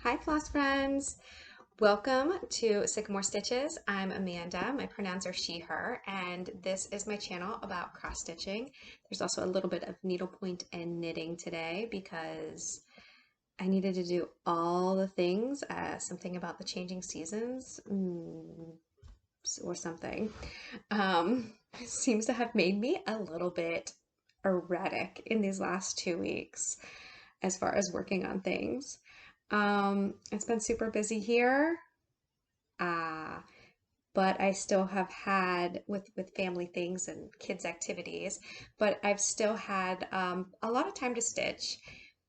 Hi floss friends! Welcome to Sycamore Stitches. I'm Amanda. My pronouns are she, her, and this is my channel about cross stitching. There's also a little bit of needlepoint and knitting today because I needed to do all the things, something about the changing seasons or something. Seems to have made me a little bit erratic in these last 2 weeks as far as working on things. It's been super busy here, but I still have had with family things and kids activities, but I've still had a lot of time to stitch.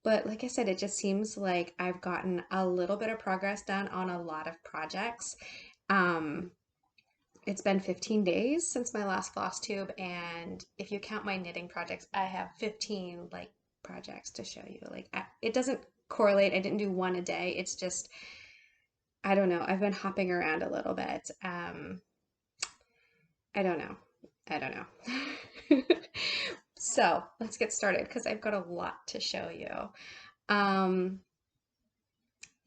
But like I said, it just seems like I've gotten a little bit of progress done on a lot of projects. It's been 15 days since my last Flosstube, and if you count my knitting projects, I have 15 like projects to show you. It doesn't correlate. I didn't do one a day. It's just, I don't know. I've been hopping around a little bit. I don't know. I don't know. So let's get started because I've got a lot to show you.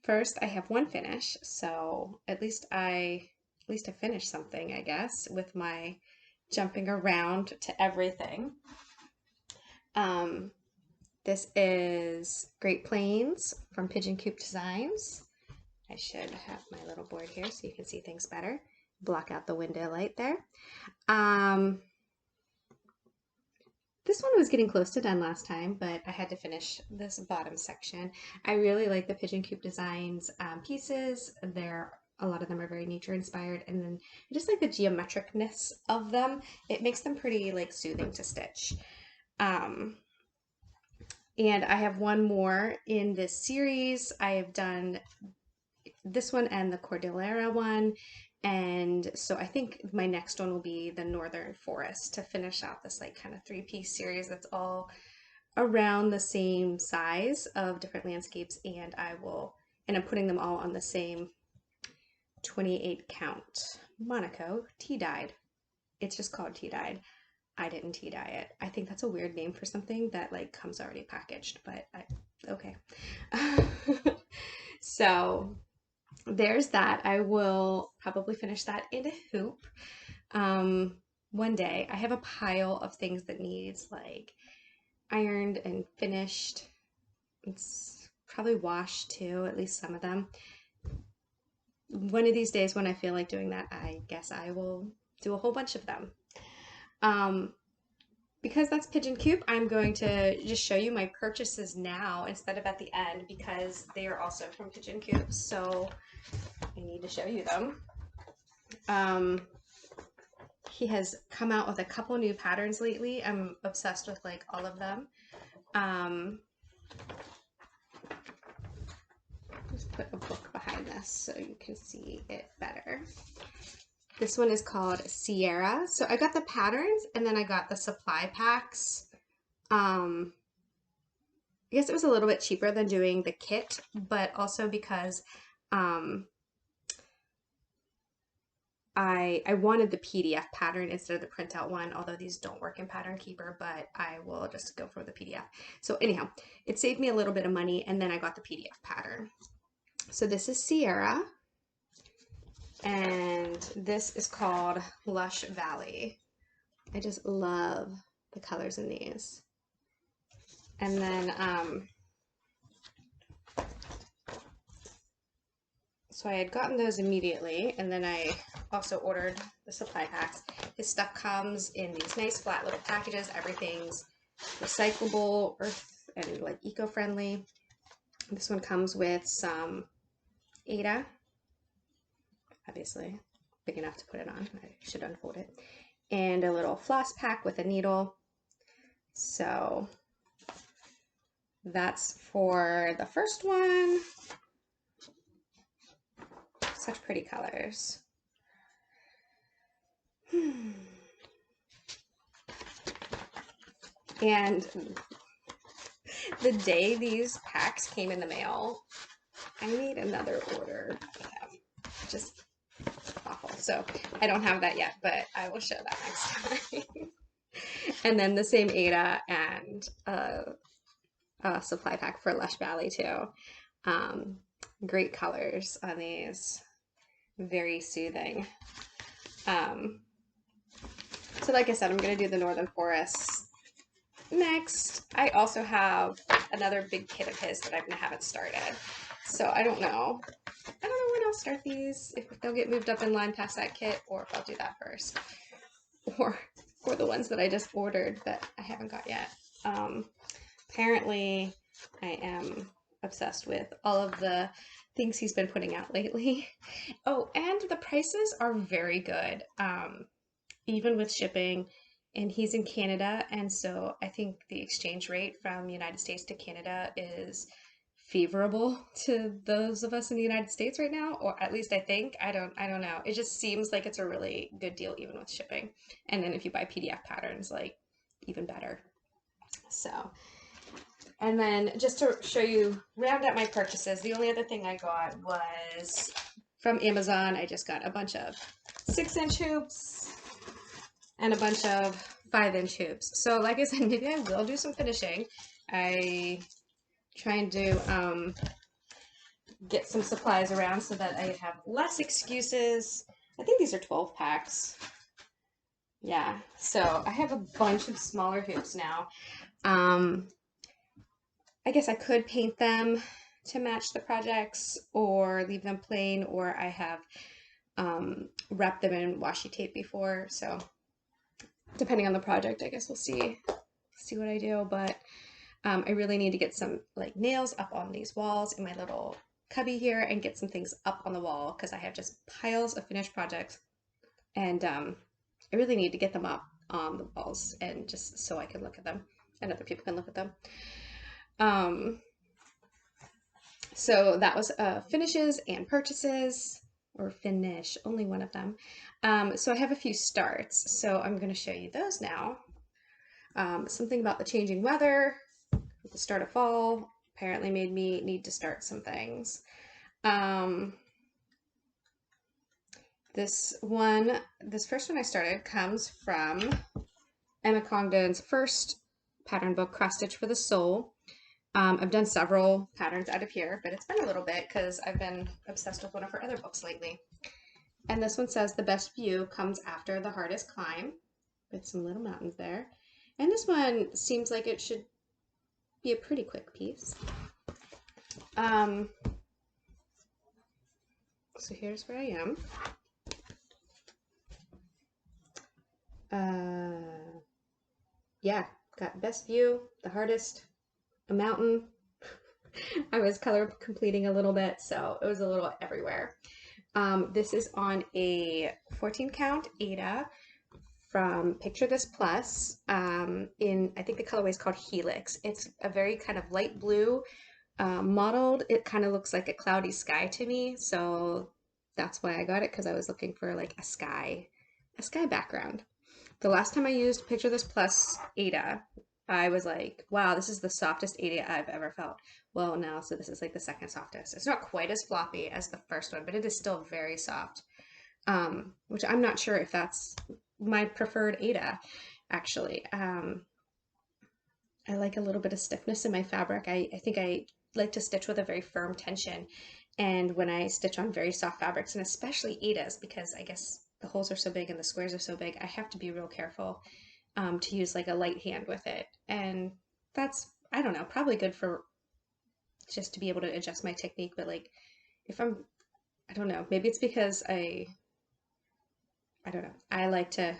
First, I have one finish, so at least I finished something, I guess, with my jumping around to everything. This is Great Plains from Pigeon Coop Designs. I should have my little board here so you can see things better. Block out the window light there. This one was getting close to done last time, but I had to finish this bottom section. I really like the Pigeon Coop Designs pieces. A lot of them are very nature inspired, and then I just like the geometricness of them. It makes them pretty like soothing to stitch. And I have one more in this series. I have done this one and the Cordillera one. And so I think my next one will be the Northern Forest to finish out this like kind of 3-piece series that's all around the same size of different landscapes. And I'm putting them all on the same 28 count Monaco tea-dyed. It's just called tea-dyed. I didn't tea dye it. I think that's a weird name for something that like comes already packaged, but okay. So there's that. I will probably finish that in a hoop one day. I have a pile of things that needs like ironed and finished. It's probably washed too, at least some of them. One of these days when I feel like doing that, I guess I will do a whole bunch of them. Because that's Pigeon Coop, I'm going to just show you my purchases now instead of at the end because they are also from Pigeon Coop, so I need to show you them. He has come out with a couple new patterns lately. I'm obsessed with like all of them. Just put a book behind this so you can see it better. This one is called Sierra. So I got the patterns and then I got the supply packs. I guess it was a little bit cheaper than doing the kit, but also because I wanted the PDF pattern instead of the printout one, although these don't work in Pattern Keeper, but I will just go for the PDF. So anyhow, it saved me a little bit of money and then I got the PDF pattern. So this is Sierra. And this is called Lush Valley. I just love the colors in these. And then, so I had gotten those immediately, and then I also ordered the supply packs. His stuff comes in these nice flat little packages. Everything's recyclable, earth, and like eco-friendly. This one comes with some Aida. Obviously big enough to put it on. I should unfold it. And a little floss pack with a needle. So that's for the first one. Such pretty colors. And the day these packs came in the mail, I need another order. Just awful. So I don't have that yet, but I will show that next time. And then the same Aida and a supply pack for Lush Valley too. Great colors on these. Very soothing. So like I said, I'm going to do the Northern Forest next. I also have another big kit of his that I haven't started. So I don't know. I don't know when I'll start these, if they'll get moved up in line past that kit, or if I'll do that first. Or the ones that I just ordered that I haven't got yet. Apparently, I am obsessed with all of the things he's been putting out lately. Oh, and the prices are very good, even with shipping. And he's in Canada, and so I think the exchange rate from United States to Canada is favorable to those of us in the United States right now, or at least I think. I don't know. It just seems like it's a really good deal even with shipping. And then if you buy PDF patterns, like, even better. So, and then just to show you, round up my purchases, the only other thing I got was from Amazon. I just got a bunch of 6-inch hoops and a bunch of 5-inch hoops. So like I said, maybe I will do some finishing. I trying to get some supplies around so that I have less excuses. I think these are 12 packs. Yeah, so I have a bunch of smaller hoops now. I guess I could paint them to match the projects or leave them plain, or I have wrapped them in washi tape before, so depending on the project, I guess we'll see what I do. But I really need to get some like nails up on these walls in my little cubby here and get some things up on the wall because I have just piles of finished projects, and I really need to get them up on the walls, and just so I can look at them and other people can look at them. So that was finishes and purchases, or finish, only one of them. So I have a few starts, so I'm going to show you those now. Something about the changing weather at the start of fall apparently made me need to start some things. This first one I started comes from Emma Congdon's first pattern book, Cross Stitch for the Soul. I've done several patterns out of here, but it's been a little bit because I've been obsessed with one of her other books lately. And this one says the best view comes after the hardest climb, with some little mountains there. And this one seems like it should be a pretty quick piece. So here's where I am. Yeah, got best view, the hardest, a mountain. I was color completing a little bit, so it was a little everywhere. This is on a 14 count Aida from Picture This Plus, in, I think the colorway is called Helix. It's a very kind of light blue, mottled. It kind of looks like a cloudy sky to me, so that's why I got it, because I was looking for like a sky background. The last time I used Picture This Plus Aida, I was like, wow, this is the softest Aida I've ever felt. Well, now, so this is like the second softest. It's not quite as floppy as the first one, but it is still very soft, which I'm not sure if that's my preferred Aida, actually. I like a little bit of stiffness in my fabric. I think I like to stitch with a very firm tension, and when I stitch on very soft fabrics, and especially Aidas, because I guess the holes are so big and the squares are so big, I have to be real careful to use like a light hand with it. And that's, I don't know, probably good for just to be able to adjust my technique. But like if I don't know, maybe it's because I don't know, I like to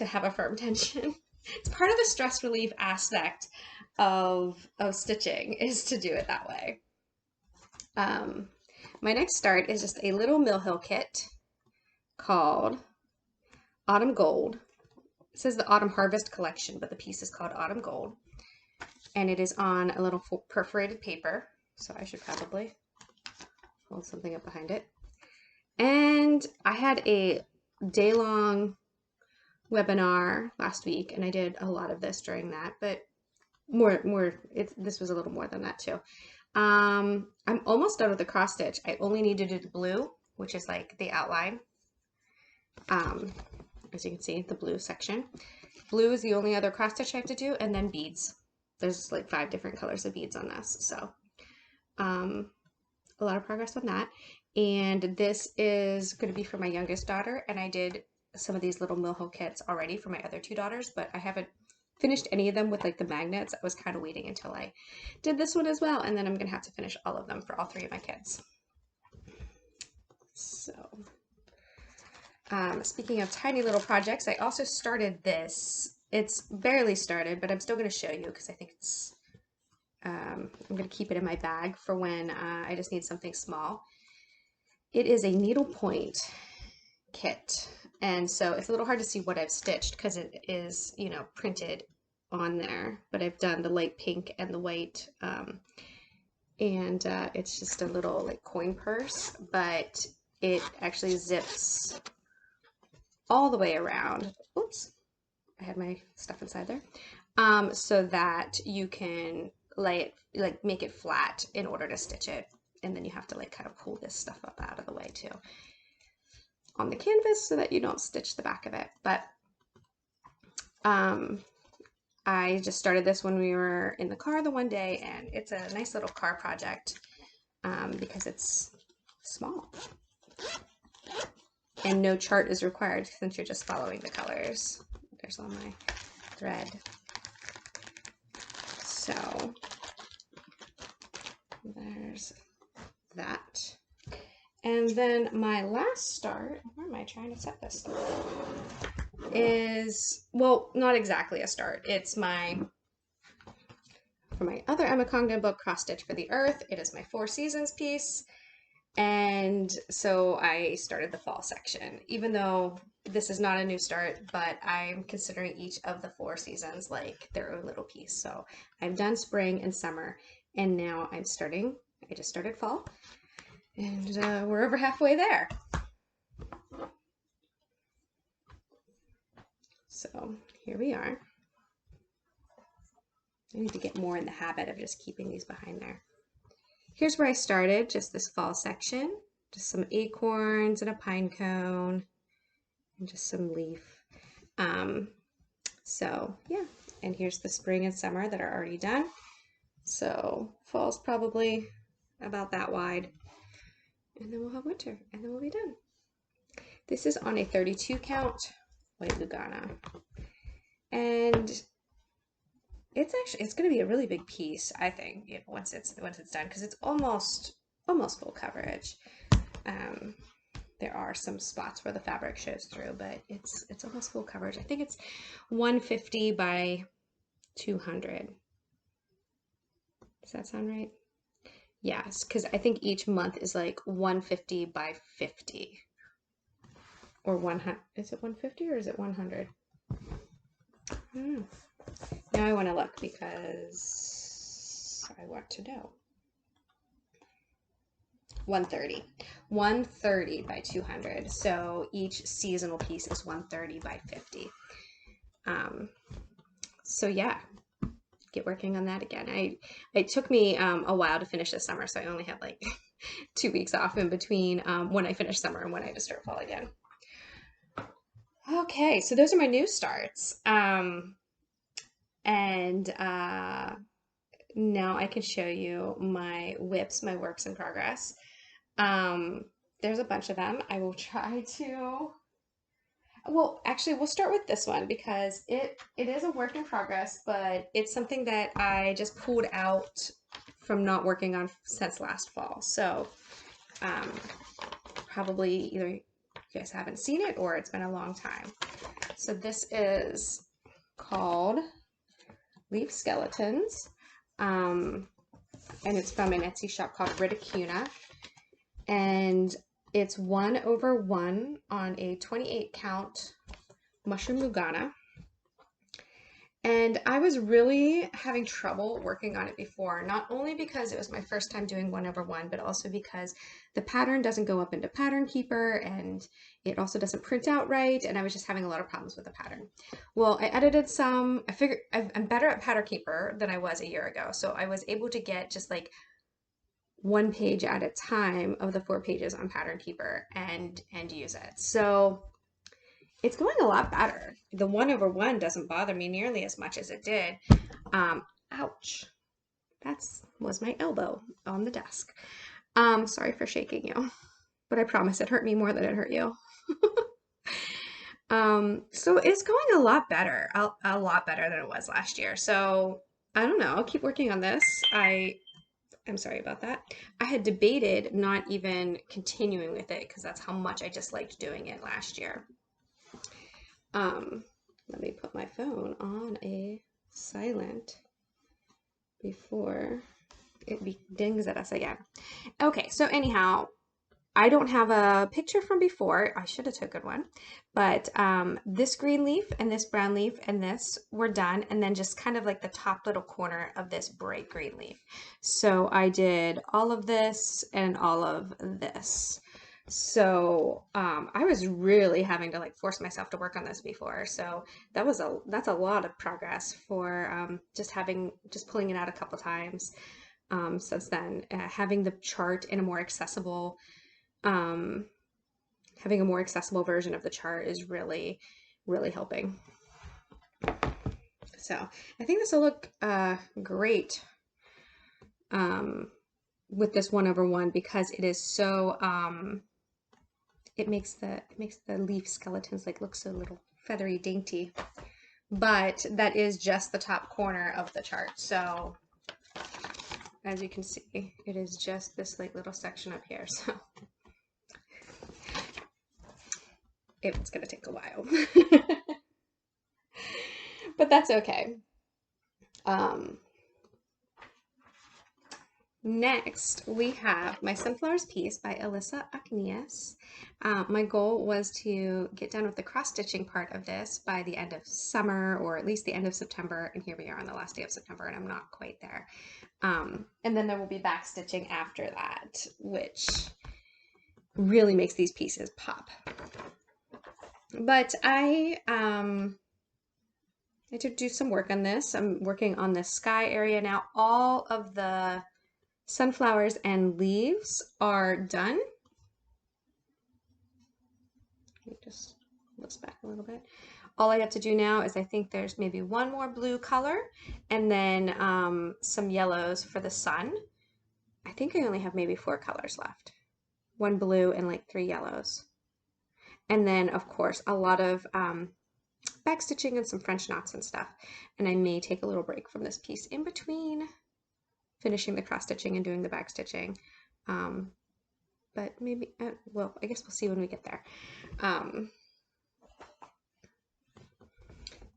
have a firm tension. It's part of the stress relief aspect of stitching, is to do it that way. My next start is just a little Mill Hill kit called Autumn Gold. It says the Autumn Harvest collection, but the piece is called Autumn Gold. And it is on a little perforated paper, so I should probably hold something up behind it. And I had a day-long webinar last week, and I did a lot of this during that, but this was a little more than that too. I'm almost done with the cross stitch. I only need to do the blue, which is like the outline. As you can see, the blue section. Blue is the only other cross stitch I have to do, and then beads. There's like 5 different colors of beads on this, so a a lot of progress on that. And this is going to be for my youngest daughter, and I did some of these little Milho kits already for my other two daughters, but I haven't finished any of them with like the magnets. I was kind of waiting until I did this one as well, and then I'm going to have to finish all of them for all three of my kids. So, speaking of tiny little projects, I also started this. It's barely started, but I'm still going to show you because I think it's, I'm going to keep it in my bag for when I just need something small. It is a needlepoint kit, and so it's a little hard to see what I've stitched because it is, you know, printed on there, but I've done the light pink and the white, and it's just a little like coin purse, but it actually zips all the way around. Oops, I had my stuff inside there. So that you can lay it, like make it flat in order to stitch it. And then you have to like kind of pull this stuff up out of the way too on the canvas so that you don't stitch the back of it. But I just started this when we were in the car the one day, and it's a nice little car project because it's small. And no chart is required since you're just following the colors. There's all my thread. So there's that. And then my last start, where am I trying to set this? Is, well, not exactly a start. It's my, for my other Emma Congdon book, Cross Stitch for the Earth. It is my 4 seasons piece. And so I started the fall section, even though this is not a new start, but I'm considering each of the 4 seasons like their own little piece. So I've done spring and summer, and now I'm starting, I just started fall, and we're over halfway there. So here we are. I need to get more in the habit of just keeping these behind there. Here's where I started, just this fall section, just some acorns and a pine cone and just some leaf. So yeah, and here's the spring and summer that are already done. So fall's probably about that wide, and then we'll have winter, and then we'll be done. This is on a 32 count white Lugana, and it's going to be a really big piece, I think, you know, once it's done, because it's almost full coverage. There are some spots where the fabric shows through, but it's almost full coverage. I think it's 150 by 200. Does that sound right? Yes, because I think each month is like 150 by 50. Or 100. Is it 150 or is it 100? I don't know. Now I want to look because I want to know. 130. 130 by 200. So each seasonal piece is 130 by 50. So yeah, get working on that again. It took me a while to finish this summer, so I only had like 2 weeks off in between when I finished summer and when I had to start fall again. Okay, so those are my new starts. Now I can show you my WIPs, my works in progress. There's a bunch of them. I will try to, well, actually we'll start with this one because it is a work in progress, but it's something that I just pulled out from not working on since last fall. So probably either you guys haven't seen it or it's been a long time. So this is called Leaf Skeletons, and it's from an Etsy shop called Ritacuna, and it's 1/1 on a 28 count mushroom Lugana. And I was really having trouble working on it before, not only because it was my first time doing 1/1, but also because the pattern doesn't go up into Pattern Keeper, and it also doesn't print out right, and I was just having a lot of problems with the pattern. Well, I edited some. I figured I'm better at Pattern Keeper than I was a year ago, so I was able to get just like 1 page at a time of the 4 pages on Pattern Keeper and use it. So it's going a lot better. The 1/1 doesn't bother me nearly as much as it did. Ouch. That was my elbow on the desk. Sorry for shaking you, but I promise it hurt me more than it hurt you. So it's going a lot better, a lot better than it was last year. So I don't know, I'll keep working on this. I'm sorry about that. I had debated not even continuing with it because that's how much I just liked doing it last year. Let me put my phone on a silent before it dings at us again. Okay, so anyhow, I don't have a picture from before. I should have taken one, but this green leaf and this brown leaf and this were done, and then just kind of like the top little corner of this bright green leaf. So I did all of this and all of this. So I was really having to like force myself to work on this before. So that's a lot of progress for just pulling it out a couple times since then. Having the chart in a more accessible having a more accessible version of the chart is really, really helping. So I think this will look great with this 1/1 because it is so it makes the leaf skeletons like look so little feathery dainty. But that is just the top corner of the chart. So as you can see, it is just this like little section up here. So it's going to take a while. But that's okay. Next, we have my Sunflowers piece by Alisa Okneas. My goal was to get done with the cross-stitching part of this by the end of summer, or at least the end of September, and here we are on the last day of September, and I'm not quite there. And then there will be back stitching after that, which really makes these pieces pop. But I did do some work on this. I'm working on the sky area now. All of the sunflowers and leaves are done. Let me just pull this back a little bit. All I have to do now is I think there's maybe one more blue color and then some yellows for the sun. I think I only have maybe 4 colors left. 1 blue and like 3 yellows. And then of course a lot of back stitching and some French knots and stuff. And I may take a little break from this piece in between finishing the cross stitching and doing the back stitching. But maybe, well, I guess we'll see when we get there.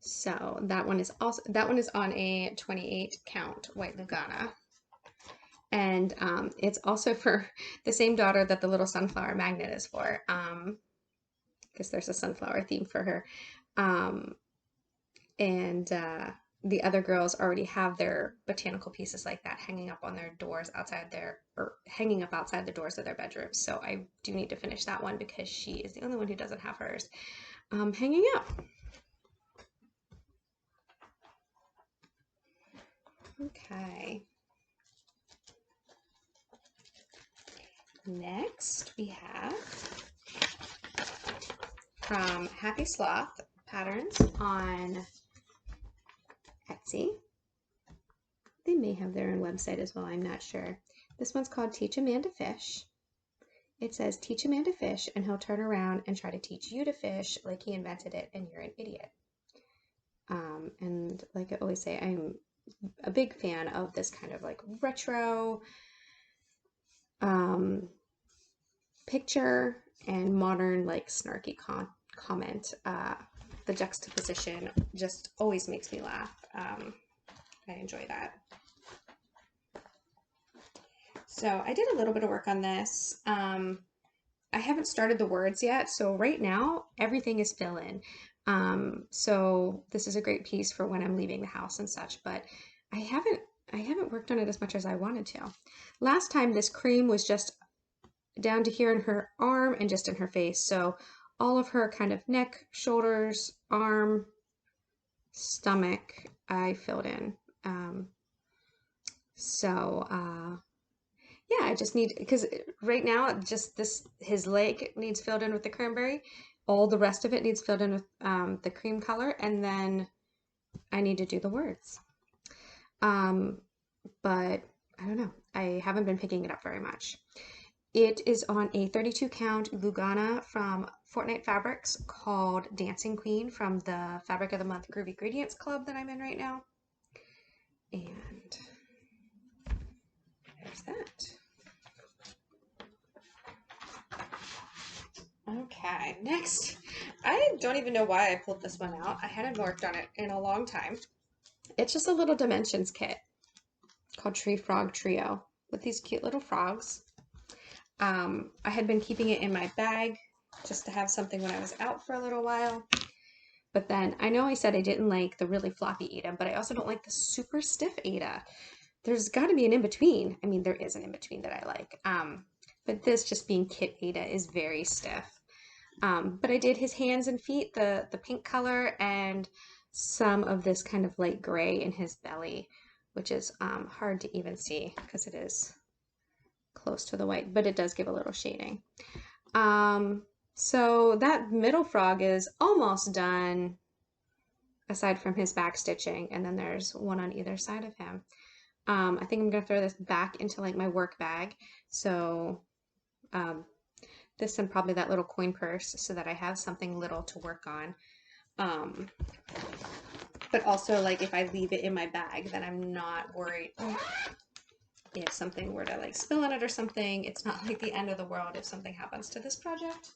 So that one is on a 28 count white Lugana. And it's also for the same daughter that the little sunflower magnet is for, because there's a sunflower theme for her. The other girls already have their botanical pieces like that hanging up on their doors hanging up outside the doors of their bedrooms. So I do need to finish that one because she is the only one who doesn't have hers hanging up. Okay. Next we have from Happy Sloth Patterns on Etsy. They may have their own website as well, I'm not sure. This one's called Teach a Man to Fish. It says, teach a man to fish and he'll turn around and try to teach you to fish like he invented it and you're an idiot. And like I always say, I'm a big fan of this kind of like retro picture and modern like snarky comment. The juxtaposition just always makes me laugh. I enjoy that. So I did a little bit of work on this. I haven't started the words yet, so right now everything is fill in. So this is a great piece for when I'm leaving the house and such, but I haven't worked on it as much as I wanted to. Last time this cream was just down to here in her arm and just in her face. So all of her kind of neck, shoulders, arm, stomach, I filled in. Yeah, I just need, because right now just his leg needs filled in with the cranberry. All the rest of it needs filled in with the cream color, and then I need to do the words. But I don't know. I haven't been picking it up very much. It is on a 32 count Lugana from Fortnite Fabrics called Dancing Queen from the Fabric of the Month Groovy Ingredients Club that I'm in right now. And there's that. Okay, next. I don't even know why I pulled this one out. I hadn't worked on it in a long time. It's just a little dimensions kit called Tree Frog Trio with these cute little frogs. I had been keeping it in my bag just to have something when I was out for a little while. But then I know I said I didn't like the really floppy Aida, but I also don't like the super stiff Aida. There's got to be an in-between. I mean, there is an in-between that I like. But this just being kit Aida is very stiff. But I did his hands and feet, the pink color, and some of this kind of light gray in his belly, which is hard to even see because it is close to the white, but it does give a little shading. So that middle frog is almost done, aside from his back stitching, and then there's one on either side of him. I think I'm gonna throw this back into like my work bag. So this and probably that little coin purse so that I have something little to work on. But also like if I leave it in my bag, then I'm not worried if something were to like spill on it or something. It's not like the end of the world if something happens to this project.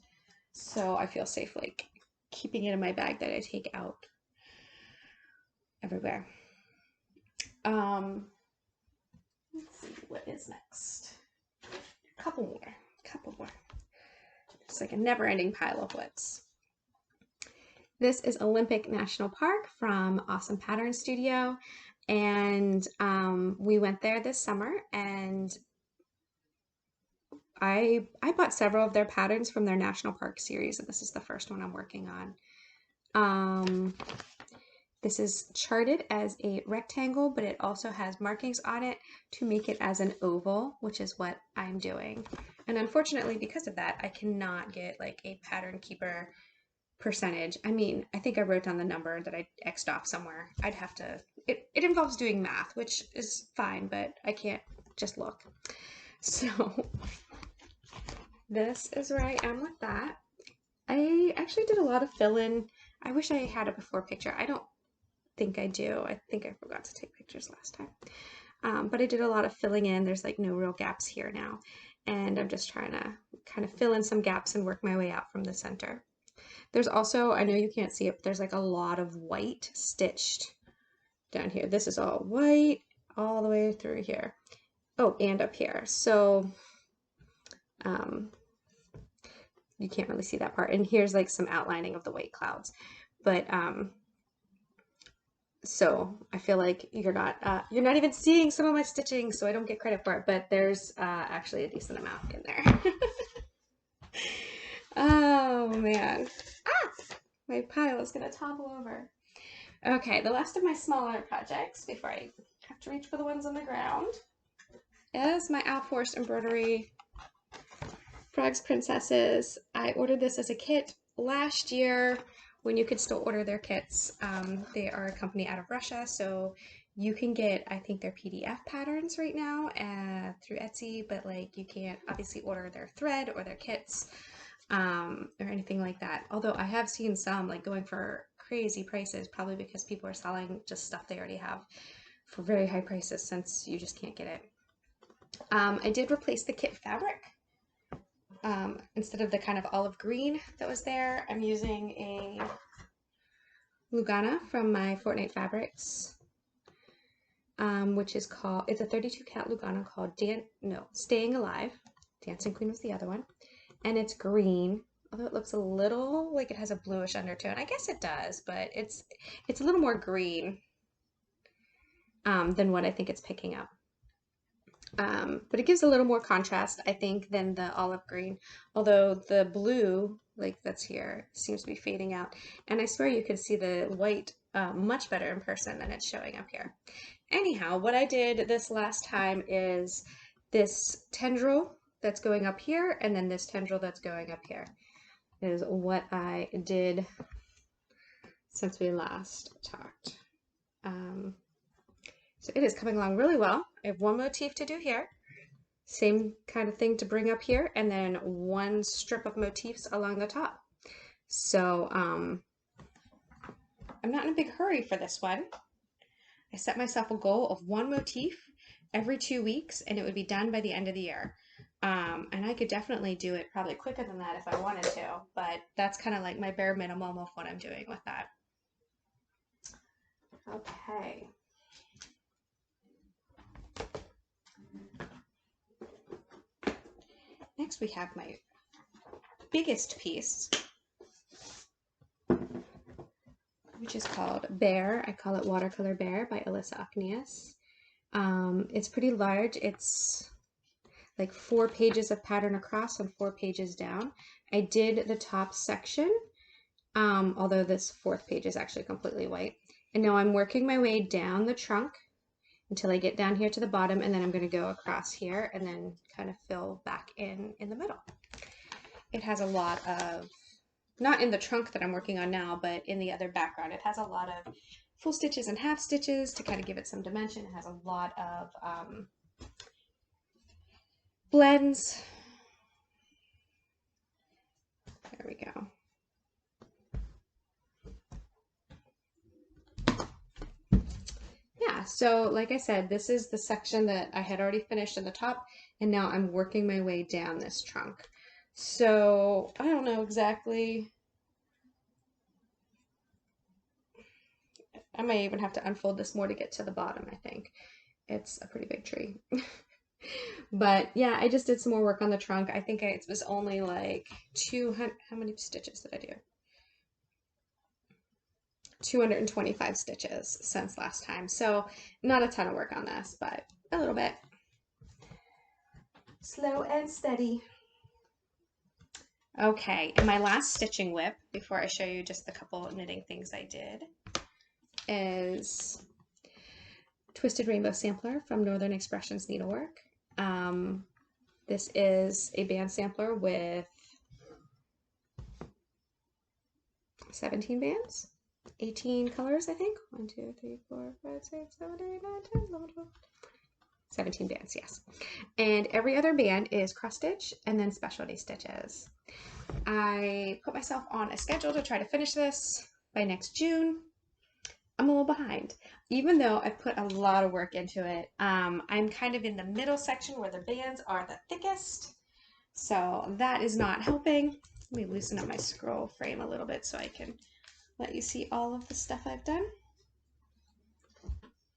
So I feel safe like keeping it in my bag that I take out everywhere. Let's see what is next. Couple more. It's like a never-ending pile of WIPs. This is Olympic National Park from Awesome Pattern Studio, and we went there this summer, and I bought several of their patterns from their National Park series, and this is the first one I'm working on. This is charted as a rectangle, but it also has markings on it to make it as an oval, which is what I'm doing. And unfortunately, because of that, I cannot get like a pattern keeper percentage. I mean, I think I wrote down the number that I X'd off somewhere. I'd have to, it involves doing math, which is fine, but I can't just look. So this is where I am with that. I actually did a lot of fill-in. I wish I had a before picture. I don't think I do. I think I forgot to take pictures last time. But I did a lot of filling in. There's like no real gaps here now. And I'm just trying to kind of fill in some gaps and work my way out from the center. There's also, I know you can't see it, but there's like a lot of white stitched down here. This is all white all the way through here. Oh, and up here. So you can't really see that part. And here's like some outlining of the white clouds. But so I feel like you're not even seeing some of my stitching, so I don't get credit for it, but there's actually a decent amount in there. Oh man. My pile is gonna topple over. Okay, the last of my smaller projects before I have to reach for the ones on the ground is my Forest Embroidery Frogs Princesses. I ordered this as a kit last year when you could still order their kits. They are a company out of Russia, so you can get, I think, their PDF patterns right now through Etsy, but like you can't obviously order their thread or their kits or anything like that. Although I have seen some like going for crazy prices, probably because people are selling just stuff they already have for very high prices since you just can't get it. I did replace the kit fabric. Instead of the kind of olive green that was there, I'm using a Lugana from my Fortnite Fabrics, which is called, it's a 32 count Lugana called Staying Alive. Dancing Queen was the other one. And it's green, although it looks a little like it has a bluish undertone. I guess it does, but it's a little more green than what I think it's picking up. But it gives a little more contrast, I think, than the olive green, although the blue, like that's here, seems to be fading out. And I swear you could see the white much better in person than it's showing up here. Anyhow, what I did this last time is this tendril that's going up here, and then this tendril that's going up here is what I did since we last talked. So it is coming along really well. I have one motif to do here. Same kind of thing to bring up here, and then one strip of motifs along the top. So I'm not in a big hurry for this one. I set myself a goal of one motif every 2 weeks, and it would be done by the end of the year. And I could definitely do it probably quicker than that if I wanted to, but that's kind of like my bare minimum of what I'm doing with that. Okay. Next we have my biggest piece, which is called Bear. I call it Watercolor Bear by Alisa Okneas. It's pretty large. It's like 4 pages of pattern across and 4 pages down. I did the top section, although this 4th page is actually completely white. And now I'm working my way down the trunk until I get down here to the bottom, and then I'm going to go across here and then kind of fill back in the middle. It has a lot of, not in the trunk that I'm working on now, but in the other background, it has a lot of full stitches and half stitches to kind of give it some dimension. It has a lot of blends. There we go. Yeah, so like I said, this is the section that I had already finished in the top, and now I'm working my way down this trunk. So I don't know exactly. I may even have to unfold this more to get to the bottom, I think. It's a pretty big tree. But yeah, I just did some more work on the trunk. I think it was only like 200, how many stitches did I do? 225 stitches since last time. So not a ton of work on this, but a little bit. Slow and steady. Okay, and my last stitching WIP, before I show you just the couple of knitting things I did, is Twisted Rainbow Sampler from Northern Expressions Needlework. This is a band sampler with 17 bands, 18 colors, I think. 1, 2, 3, 4, 5, 6, 7, 8, 9, 10, 11, 12. 17 bands, yes. And every other band is cross stitch and then specialty stitches. I put myself on a schedule to try to finish this by next June. I'm a little behind, even though I put a lot of work into it. I'm kind of in the middle section where the bands are the thickest, so that is not helping. Let me loosen up my scroll frame a little bit so I can let you see all of the stuff I've done.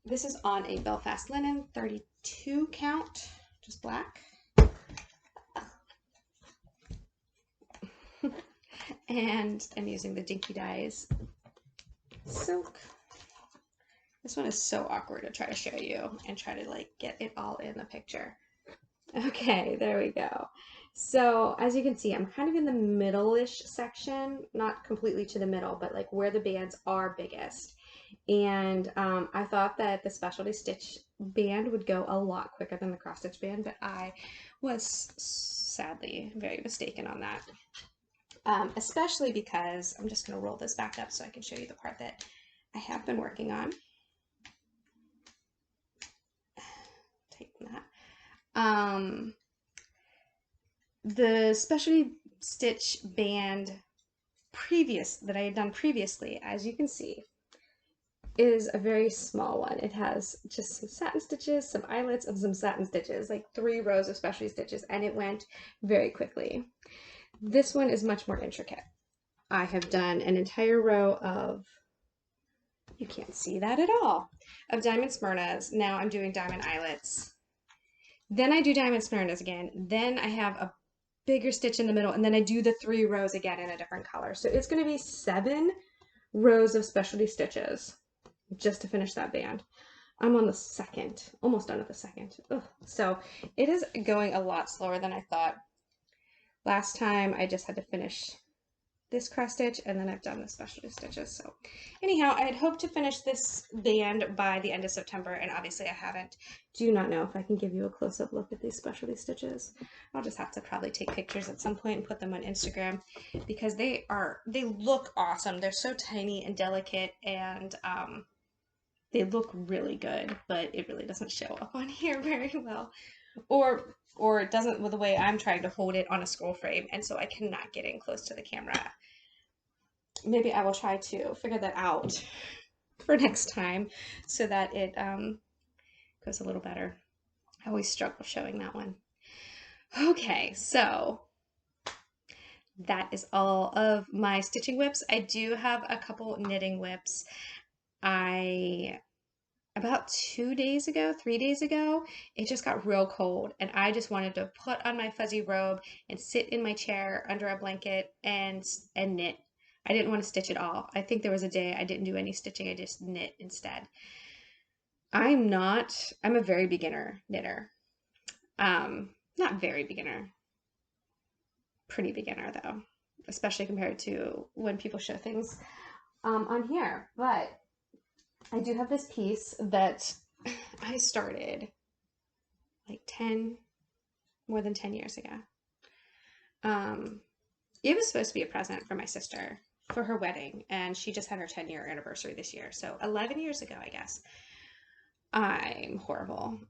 This is on a Belfast linen 32 count, just black. And I'm using the Dinky Dyes silk. This one is so awkward to try to show you and try to like get it all in the picture. Okay, there we go. So as you can see, I'm kind of in the middle-ish section, not completely to the middle, but like where the bands are biggest. And I thought that the specialty stitch band would go a lot quicker than the cross stitch band, but I was sadly very mistaken on that. Especially because I'm just going to roll this back up so I can show you the part that I have been working on. Tighten that. The specialty stitch band that I had done previously, as you can see, is a very small one. It has just some satin stitches, some eyelets, and some satin stitches, like 3 rows of specialty stitches, and it went very quickly. This one is much more intricate. I have done an entire row of, you can't see that at all, of diamond Smyrnas. Now I'm doing diamond eyelets. Then I do diamond Smyrnas again. Then I have a bigger stitch in the middle, and then I do the 3 rows again in a different color. So it's going to be 7 rows of specialty stitches just to finish that band. I'm on the 2nd, almost done with the 2nd. Ugh. So it is going a lot slower than I thought. Last time I just had to finish this cross stitch, and then I've done the specialty stitches. So anyhow, I had hoped to finish this band by the end of September, and obviously I haven't. Do not know if I can give you a close-up look at these specialty stitches. I'll just have to probably take pictures at some point and put them on Instagram, because they look awesome. They're so tiny and delicate, and They look really good, but it really doesn't show up on here very well. Or it doesn't with the way I'm trying to hold it on a scroll frame, and so I cannot get in close to the camera. Maybe I will try to figure that out for next time so that it goes a little better. I always struggle showing that one. Okay, so that is all of my stitching whips. I do have a couple knitting whips. About 2 days ago, 3 days ago, it just got real cold and I just wanted to put on my fuzzy robe and sit in my chair under a blanket and knit. I didn't want to stitch at all. I think there was a day I didn't do any stitching. I just knit instead. I'm a very beginner knitter. Not very beginner. Pretty beginner though, especially compared to when people show things on here. But I do have this piece that I started like more than 10 years ago. It was supposed to be a present for my sister for her wedding, and she just had her 10-year anniversary this year. So 11 years ago, I guess. I'm horrible.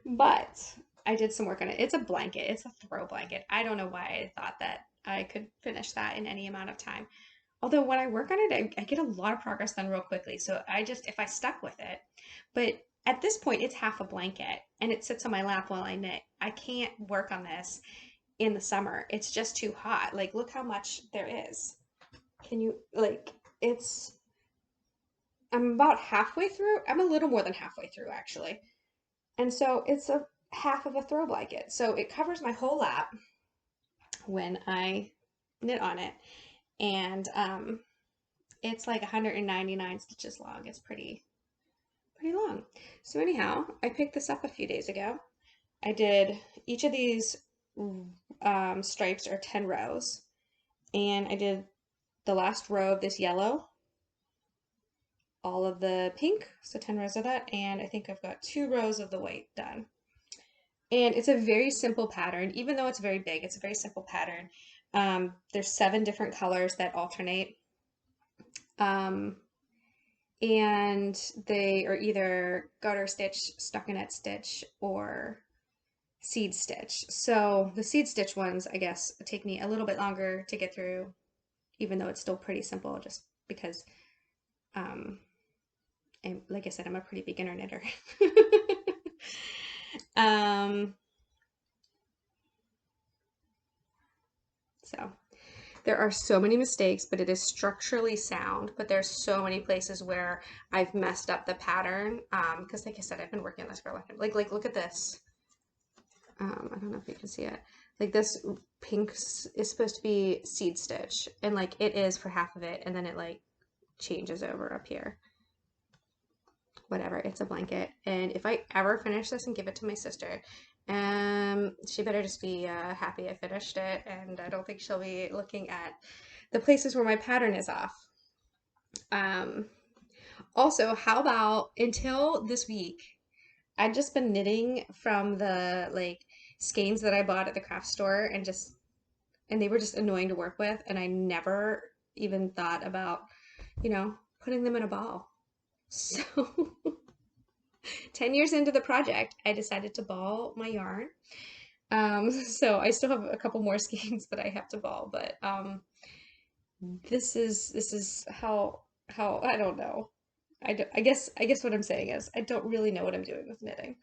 But I did some work on it. It's a blanket. It's a throw blanket. I don't know why I thought that I could finish that in any amount of time. Although when I work on it, I get a lot of progress done real quickly. So if I stuck with it, but at this point it's half a blanket and it sits on my lap while I knit. I can't work on this in the summer. It's just too hot. Like, look how much there is. Can you, like, I'm about halfway through. I'm a little more than halfway through actually. And so it's a half of a throw blanket. So it covers my whole lap when I knit on it. And it's like 199 stitches long. It's pretty long. So anyhow, I picked this up a few days ago. I did each of these stripes are 10 rows, and I did the last row of this yellow, all of the pink, so 10 rows of that, and I think I've got 2 rows of the white done. And it's a very simple pattern. Even though it's very big, it's a very simple pattern. There's 7 different colors that alternate. And they are either garter stitch, stockinette stitch, or seed stitch. So the seed stitch ones, I guess, take me a little bit longer to get through, even though it's still pretty simple, just because, and like I said, I'm a pretty beginner knitter. So there are so many mistakes, but it is structurally sound. But there's so many places where I've messed up the pattern. Because like I said, I've been working on this for a long time. Like look at this. I don't know if you can see it. Like this pink is supposed to be seed stitch, and like it is for half of it, and then it like changes over up here. Whatever, it's a blanket. And if I ever finish this and give it to my sister, she better just be happy I finished it, and I don't think she'll be looking at the places where my pattern is off. Also, how about until this week, I'd just been knitting from the like skeins that I bought at the craft store, and they were just annoying to work with, and I never even thought about, putting them in a ball. So 10 years into the project, I decided to ball my yarn. So I still have a couple more skeins that I have to ball, but this is how I don't know. I guess what I'm saying is I don't really know what I'm doing with knitting.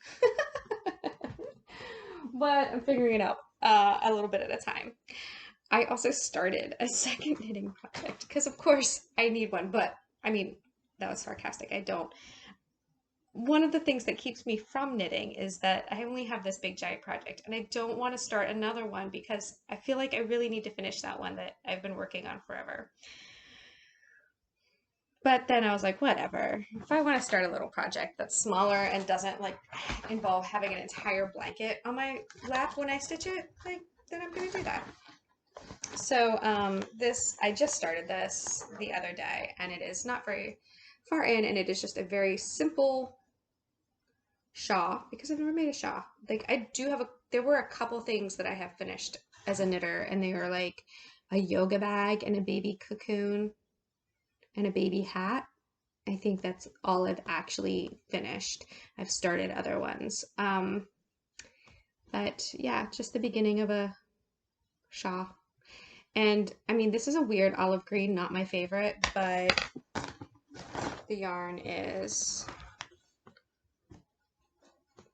But I'm figuring it out a little bit at a time. I also started a second knitting project because of course I need one, but I mean, that was sarcastic. I don't. One of the things that keeps me from knitting is that I only have this big giant project, and I don't want to start another one because I feel like I really need to finish that one that I've been working on forever. But then I was like, whatever. If I want to start a little project that's smaller and doesn't like involve having an entire blanket on my lap when I stitch it, like, then I'm going to do that. So I just started this the other day, and it is not very far in, and it is just a very simple shawl, because I've never made a shawl. Like there were a couple things that I have finished as a knitter, and they were like a yoga bag and a baby cocoon. and a baby hat. I think that's all I've actually finished. I've started other ones. But yeah, just the beginning of a shawl. And I mean, this is a weird olive green, not my favorite, but the yarn is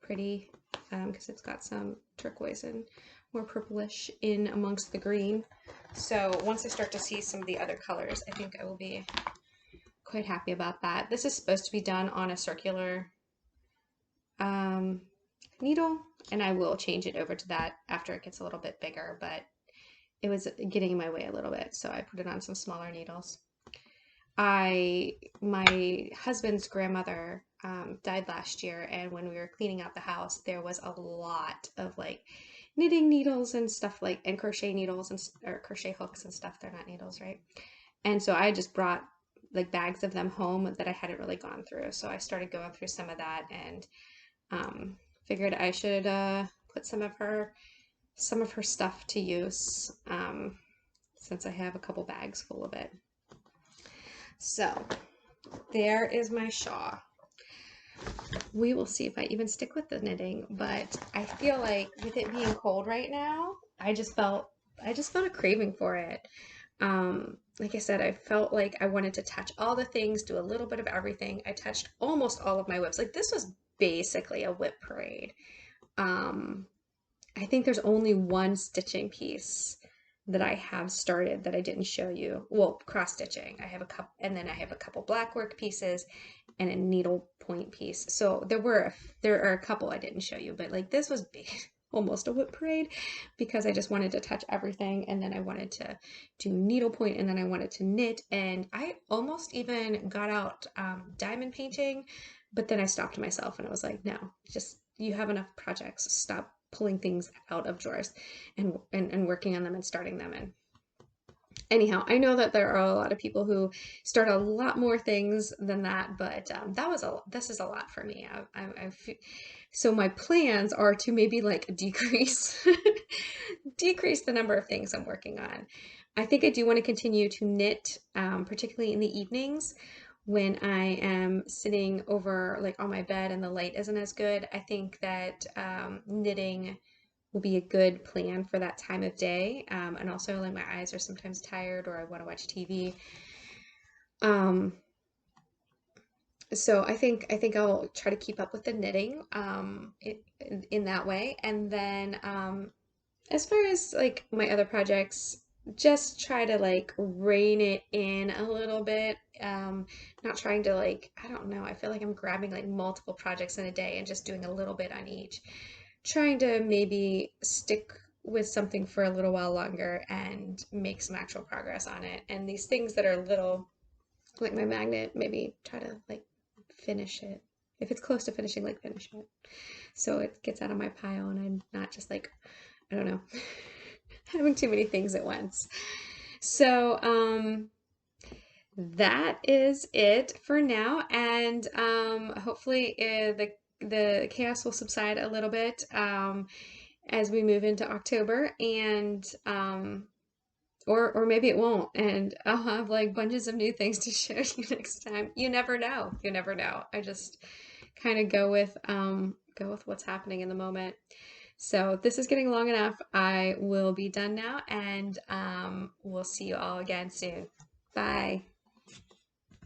pretty because it's got some turquoise and more purplish in amongst the green. So once I start to see some of the other colors, I think I will be quite happy about that. This is supposed to be done on a circular needle, and I will change it over to that after it gets a little bit bigger, but it was getting in my way a little bit, so I put it on some smaller needles. My husband's grandmother died last year, and when we were cleaning out the house, there was a lot of like knitting needles and stuff, like, and crochet needles and or crochet hooks and stuff. They're not needles, right? And so I just brought like bags of them home that I hadn't really gone through. So I started going through some of that and figured I should put some of her stuff to use since I have a couple bags full of it. So there is my shawl. We will see if I even stick with the knitting, but I feel like with it being cold right now, I just felt a craving for it. Like I said, I felt like I wanted to touch all the things, do a little bit of everything. I touched almost all of my WIPs. Like, this was basically a WIP parade. I think there's only one stitching piece that I have started that I didn't show you. Well, cross stitching. I have a couple, and then I have a couple black work pieces and a needle point piece. So there are a couple I didn't show you, but like this was big, almost a WIP parade, because I just wanted to touch everything, and then I wanted to do needlepoint, and then I wanted to knit, and I almost even got out diamond painting, but then I stopped myself and I was like, no, just, you have enough projects. Stop pulling things out of drawers and working on them and starting them. And anyhow, I know that there are a lot of people who start a lot more things than that, but this is a lot for me. So my plans are to maybe like decrease the number of things I'm working on. I think I do want to continue to knit, particularly in the evenings when I am sitting over like on my bed and the light isn't as good. I think that knitting will be a good plan for that time of day. And also, like, my eyes are sometimes tired or I want to watch TV. So I think I'll try to keep up with the knitting in that way. And then as far as like my other projects, just try to like rein it in a little bit. Not trying to like, I don't know, I feel like I'm grabbing like multiple projects in a day and just doing a little bit on each. Trying to maybe stick with something for a little while longer and make some actual progress on it. And these things that are little, like my magnet, maybe try to like finish it. If it's close to finishing, like finish it. So it gets out of my pile and I'm not just like, I don't know, having too many things at once. So that is it for now. And hopefully the chaos will subside a little bit as we move into October, and or maybe it won't, and I'll have like bunches of new things to show you next time. You never know. You never know. I just kind of go with what's happening in the moment. So this is getting long enough. I will be done now, and we'll see you all again soon. Bye.